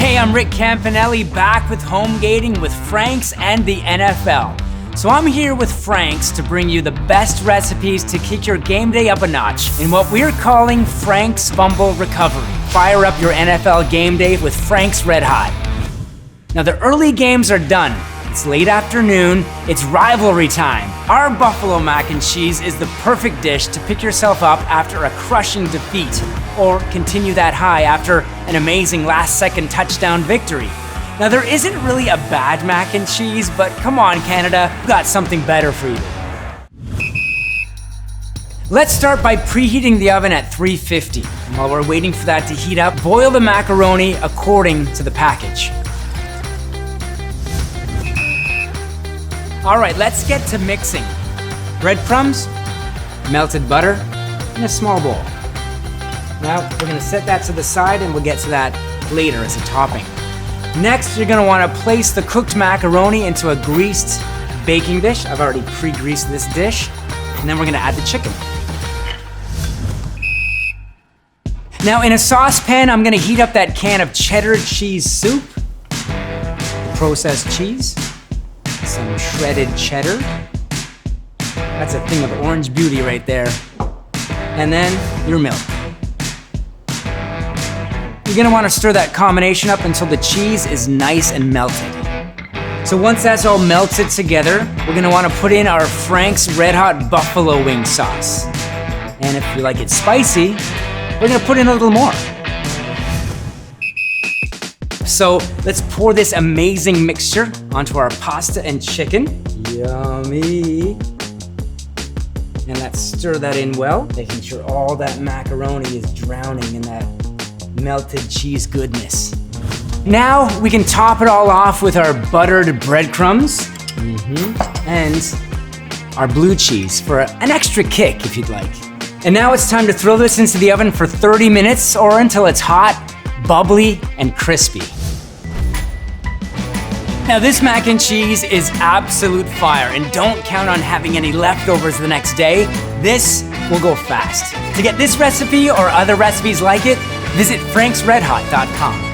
Hey, I'm Rick Campanelli, back with Home Gating with Frank's and the NFL. So I'm here with Frank's to bring you the best recipes to kick your game day up a notch in what we're calling Frank's Fumble Recovery. Fire up your NFL game day with Frank's RedHot. Now the early games are done. It's late afternoon, it's rivalry time. Our buffalo mac and cheese is the perfect dish to pick yourself up after a crushing defeat, or continue that high after an amazing last-second touchdown victory. Now there isn't really a bad mac and cheese, but come on Canada, we've got something better for you. Let's start by preheating the oven at 350. And while we're waiting for that to heat up, boil the macaroni according to the package. All right, let's get to mixing. Breadcrumbs, melted butter, in a small bowl. Now, we're gonna set that to the side and we'll get to that later as a topping. Next, you're gonna wanna place the cooked macaroni into a greased baking dish. I've already pre-greased this dish. And then we're gonna add the chicken. Now, in a saucepan, I'm gonna heat up that can of cheddar cheese soup, processed cheese, some shredded cheddar. That's a thing of orange beauty right there. And then your milk. You're gonna wanna stir that combination up until the cheese is nice and melted. So once that's all melted together, we're gonna wanna put in our Frank's RedHot buffalo wing sauce. And if you like it spicy, we're gonna put in a little more. So let's pour this amazing mixture onto our pasta and chicken. Yummy. And let's stir that in well, making sure all that macaroni is drowning in that melted cheese goodness. Now we can top it all off with our buttered breadcrumbs and our blue cheese for an extra kick if you'd like. And now it's time to throw this into the oven for 30 minutes or until it's hot, bubbly, and crispy. Now this mac and cheese is absolute fire, and don't count on having any leftovers the next day. This will go fast. To get this recipe or other recipes like it, visit franksredhot.com.